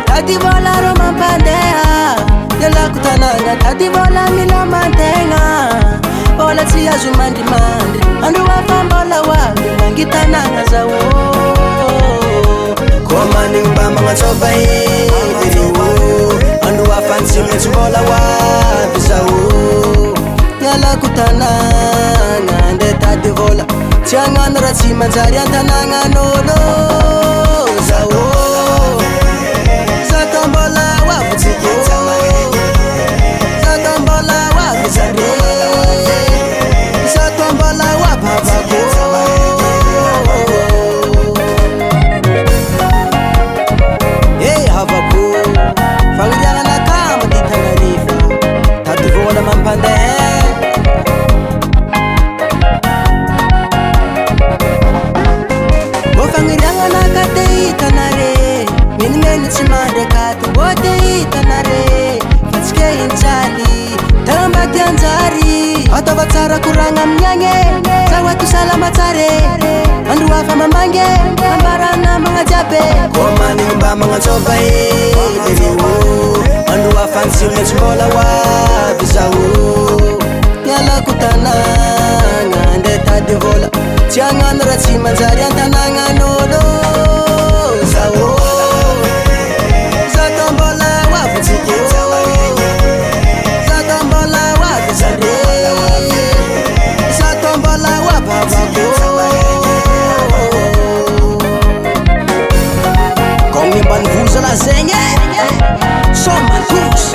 Tadi vola Roma Pandea Della Kutananga Tadi vola Milamantenga Vola tia Zumandi Mandi Andu wafambola wabi Mangitananga zawo Komani mbama ngachoba Andu wafansi mechumbola wabi zawo Della Kutananga Nde tadi vola Tiangan rati manjari antananga nolo zawo Atavatsara kuranga mnyange Zawatu salama tsare Andu wafa mamange Ambarana mga jabe Komani mba mga chobae Andu wafa nsime chumbola wabi zawu Yala kutananga Nde tadi vola Tiangan rati manjari antananga nolo zawu Zatombola wabi zikyo Zatombola wabi zare Kong imban vuza la zenye Soma kus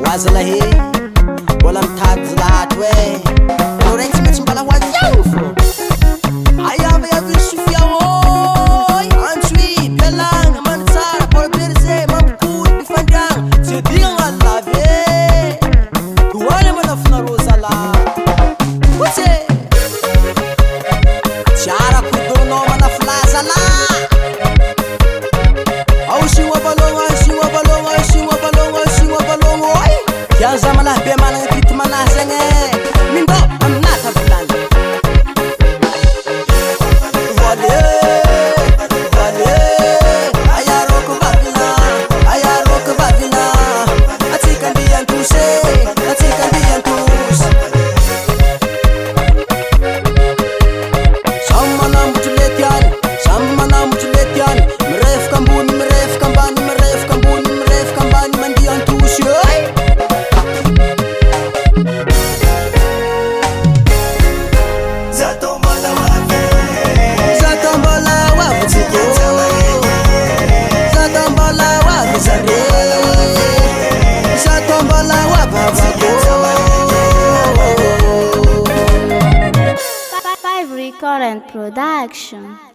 Wazalahi, walang tags lahat we Lorenz mechumbala wazawfo Ayabe ya visufya woy Answi, pelang, mansara, polberze, mampukuri, bifandang Zedingang alabe Tuwale manafna rozala Kutse Chara kudono manaflaza la Aushiwa balonga, aushiwa balonga, aushiwa balonga, aushiwa balonga Yang zaman lah biar mana kita mana senge Mindo amnata bulan Wale Wale Ayaro ke babila Atikan dian tuse Atikan dian tus Sama na mutuletian Sama na mutuletian Meref kambuni, meref kambani, meref kambuni, meref kambani Mandian tus yoy Five Current Production.